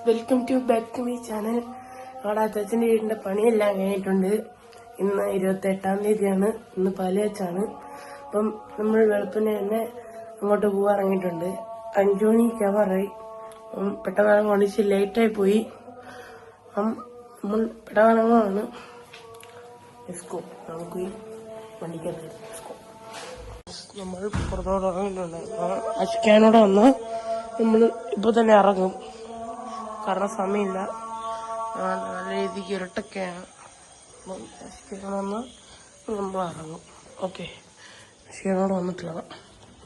Welcome to back to my channel. അവിടെ അച്ഛൻ്റെ വീടിന്റെ പണിയെല്ലാം കഴിഞ്ഞിട്ടുണ്ട്. ഇന്ന് 28-ാം തീയതിയാണ്. ഇന്ന് പാലുകാച്ചാണ്. അപ്പം നമ്മൾ വെളുപ്പിനെ തന്നെ അങ്ങോട്ട് പോകാൻ ഇറങ്ങിയിട്ടുണ്ട്. 5 മണിക്കാവാറായി. പെട്ടെന്ന് കൊണ്ടിച്ച് ലേറ്റായി പോയി. നമ്മൾ പെട്ടെന്ന് എസ്കോ നമുക്ക് ഈ വണ്ടിക്കകത്ത് എസ്കോ നമ്മൾ പുറത്തോട്ട് ഇറങ്ങിയിട്ടുണ്ട്. അശ്ക്കാനോടെ വന്ന് നമ്മൾ ഇപ്പൊ തന്നെ ഇറങ്ങും. കാരണം സമയമില്ല, നല്ല രീതിക്ക് ഇരട്ടൊക്കെയാണ്. അപ്പം അശ്ക്കാനോട് നമ്മൾ ഇറങ്ങും. ഓക്കെ, അശ്ക്കാനോട് വന്നിട്ട് കാണാം.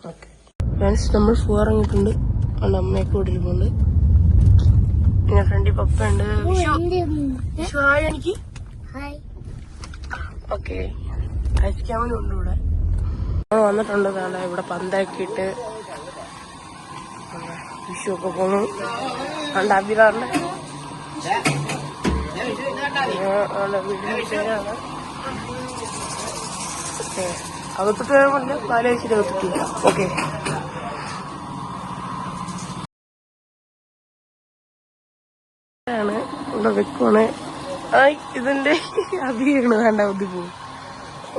ഓക്കെ ഫ്രണ്ട്സ്, നമ്മൾ ഇറങ്ങിയിട്ടുണ്ട്. അവിടെ അമ്മയൊക്കെ വീട്ടിലുണ്ട്. പിന്നെ ഫ്രണ്ടിൽ പപ്പ ഉണ്ട്. വിഷു ഹായ് എനിക്ക്. ഓക്കെ, അശ്ക്കാനും ഉണ്ട് ഇവിടെ. വന്നിട്ടുണ്ട്. കാരണം ഇവിടെ പന്താക്കിയിട്ട് വിഷു ഒക്കെ പോണു. അതുകൊണ്ട് അബിറാറിന്റെ വീടിന്റെ പേരാണ്. ഓക്കെ, അകത്തിട്ട് വരുമ്പോൾ പാലേശ്ശേരി അകത്തിട്ടില്ല. ഓക്കെ, ആണ് ഇവിടെ വെക്കുവാണ്. ഇതിന്റെ അബിയാണ്. വേണ്ട ബുദ്ധി പോകും.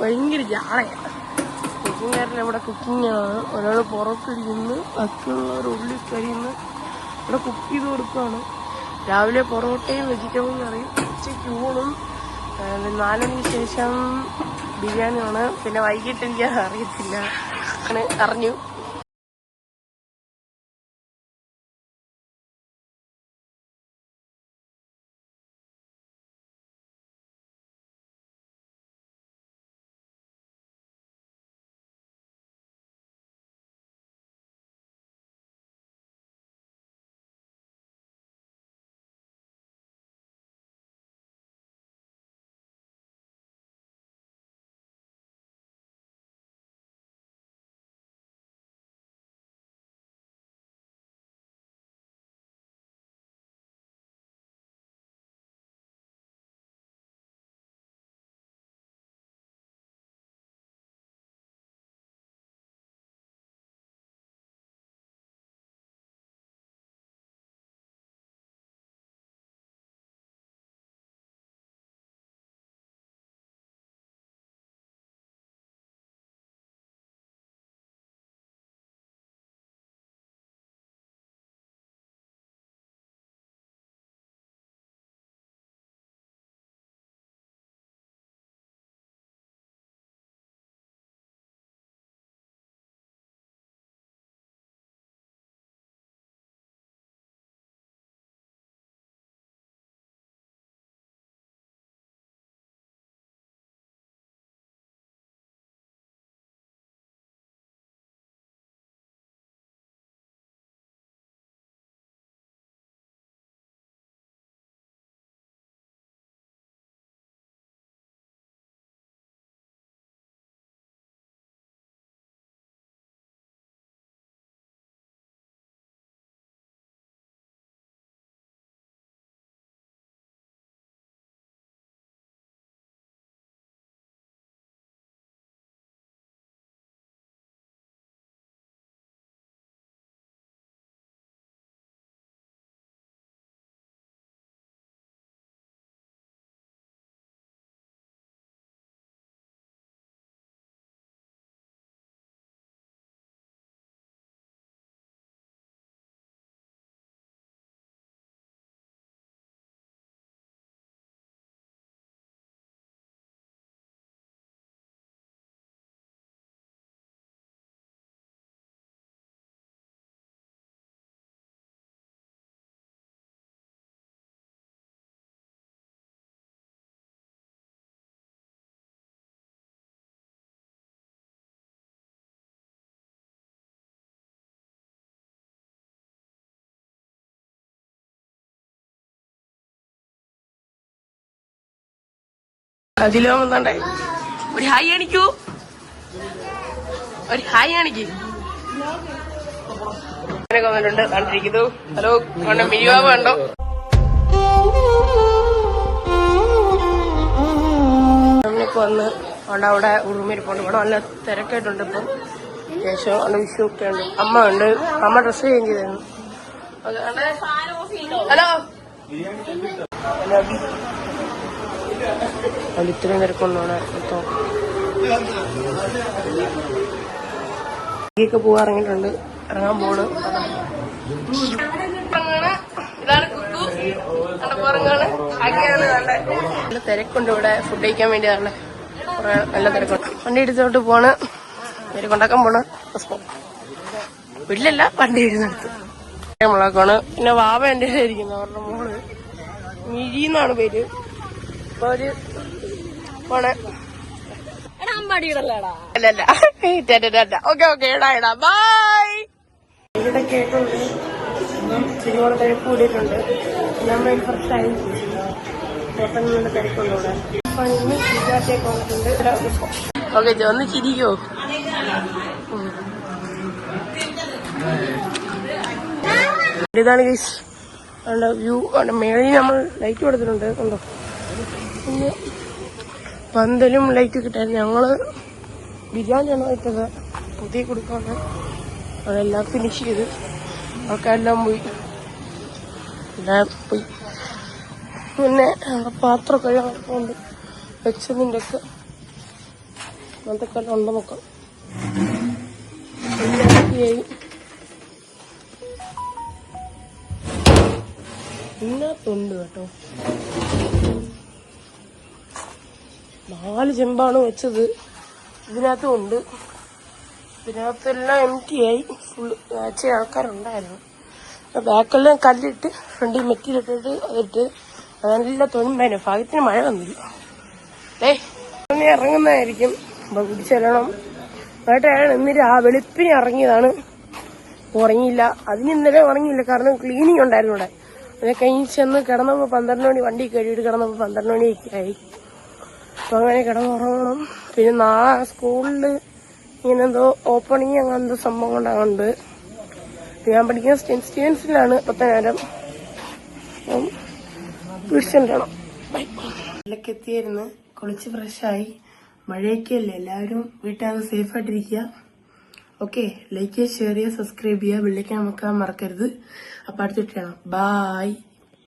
ഭയങ്കര ജാളയാണ്. കുക്കിംഗുകാരൻ ഇവിടെ കുക്കിംഗ് ആണ്. ഒരാൾ പുറത്തിരിക്കുന്നു, ബാക്കിയുള്ളവർ ഉള്ളിൽ കരിയുന്നു. ഇവിടെ കുക്ക് ചെയ്ത് കൊടുക്കുകയാണ്. രാവിലെ പൊറോട്ടയും വെജിറ്റബിൾ കറിയും, ഉച്ചയ്ക്ക് ഊണും, 4 മണിക്ക് ശേഷം ബിരിയാണിയാണ്. പിന്നെ വൈകിട്ട് എനിക്ക് അറിയത്തില്ല, അറിഞ്ഞു. അതിലോ വന്നണ്ടേ ഒരു ഹായ് കാണിക്കൂ, ഒരു ഹായ് കാണിക്കൂ. അങ്ങനെയൊക്കെ വന്നിട്ടുണ്ട്. കണ്ടിരിക്കുന്നു. ഹലോ, കണ്ടോ മിനിവാവ് കണ്ടോ? അങ്ങനെയൊക്കെ വന്ന് അവിടെ ഉറുമിരിപ്പുണ്ട്. ഇവിടെ നല്ല തിരക്കായിട്ടുണ്ട്. ഇപ്പം ശേഷം അവിടെ വിഷു ഒക്കെ ഉണ്ട്. അമ്മ ഉണ്ട്. അമ്മ ഡ്രസ്സ് ചേഞ്ച് ചെയ്തായിരുന്നു. ഹലോ ഇത്രയും തിരക്കൊണ്ടോടെ ഒക്കെ പോവാൻ ഇറങ്ങിയിട്ടുണ്ട്. ഇറങ്ങാൻ പോണ്. ഇതാണ് കുക്കു പുറങ്ങാണ്. ആക്കിയാണ് നല്ല തിരക്കുണ്ട് ഇവിടെ. ഫുഡ് കഴിക്കാൻ വേണ്ടി നല്ല തിരക്കുണ്ട്. വണ്ടി എടുത്തോട്ട് പോണ്. ഇവര് കൊണ്ടാക്കാൻ പോണ്. വീട്ടിലല്ല, വണ്ടി ഇടുന്നിടത്ത് മുളക്കാണ്. പിന്നെ വാവ എന്റെ ഇരിക്കുന്നു. അവരുടെ മോള് മിഴിന്നാണ് പേര്. അപ്പൊ ഒരു പോണേ. അല്ലല്ല ഓക്കെ ഓക്കെ ഇടാ ബൈ. ഇവിടെ കേട്ടുണ്ട്. ശരിയോടെ തിരക്ക് കൂടിയിട്ടുണ്ട്. ഞാൻ വേണ്ടി ഫ്രഷായി നല്ല തിരക്കുണ്ട് ഇവിടെ. അപ്പൊ ഇന്ന് ചിരിക്കാത്തേക്ക് വന്നിട്ടുണ്ട്. ഓക്കെ ഒന്ന് ചിരിക്കോ. ഇതാണ് ഗൈസ് വ്യൂ. മേളിൽ നമ്മൾ ലൈറ്റ് കൊടുത്തിട്ടുണ്ട്. കണ്ടോ, പിന്നെ പന്തലും ലൈറ്റ് കിട്ടായിരുന്നു. ഞങ്ങള് ബിരിയാണിയാണ് ഇട്ടത്. പുതിയ കൊടുക്കാണ്. അതെല്ലാം ഫിനിഷ് ചെയ്ത് ആൾക്കാരെല്ലാം പോയി. എല്ലാം പോയി. പിന്നെ പാത്രമൊക്കെ കൊണ്ട് വെച്ചതിൻ്റെ ഒക്കെ അതൊക്കെ എല്ലാം ഉണ്ട്. നോക്കാം. ഇതിനകത്തുണ്ട് കേട്ടോ. 4 ചെമ്പാണ് വെച്ചത്. ഇതിനകത്തും ഉണ്ട്. ഇതിനകത്തെല്ലാം എംറ്റി ആയി. ഫുള്ള് ആഴ്ച ആൾക്കാരുണ്ടായിരുന്നു. ബാക്കെല്ലാം കല്ലിട്ട് ഫ്രണ്ടിൽ മെറ്റിലിട്ടിട്ട് അതിട്ട് നല്ല തൊന്നുണ്ടായിരുന്നു. ഭാഗ്യത്തിന് മഴ വന്നില്ല. ഇറങ്ങുന്നതായിരിക്കും. അപ്പൊ പിടിച്ചെല്ലണം. ആയിട്ടാണ് ഇന്ന് വെളുപ്പിന് ഇറങ്ങിയതാണ്. ഉറങ്ങിയില്ല. അതിന് ഇന്നലെ ഉറങ്ങിയില്ല. കാരണം ക്ലീനിങ് ഉണ്ടായിരുന്നു ഇവിടെ. അതിനെ കഴിഞ്ഞ് ചെന്ന് കിടന്നപ്പോൾ 12 മണി. വണ്ടി കഴുകിയിട്ട് കിടന്നപ്പോൾ 12 മണിയൊക്കെ ആയി. അപ്പൊ അങ്ങനെ കിടന്നുറങ്ങണം. പിന്നെ നാളെ സ്കൂളിൽ ഇങ്ങനെ എന്തോ ഓപ്പണിങ് അങ്ങനത്തെ സംഭവം കൊണ്ടാകുന്നുണ്ട്. ഞാൻ പഠിക്കുന്ന സെന്റ് സ്റ്റീവൻസിലാണ് 10 നേരം. വീഴ്ചണ്ടാണ്. ഇതിലൊക്കെ എത്തിയായിരുന്നു. കുളിച്ച് ഫ്രഷായി. മഴയൊക്കെ അല്ലേ. എല്ലാവരും വീട്ടിൽ സേഫായിട്ടിരിക്കുക. ഓക്കെ, ലൈക്ക് ചെയ്യുക, ഷെയർ ചെയ്യുക, സബ്സ്ക്രൈബ് ചെയ്യുക, ബെല്ലൈക്കൺ അമർത്താൻ മറക്കരുത്. അപ്പൊ അടുത്തിട്ടാണ്. ബായ്.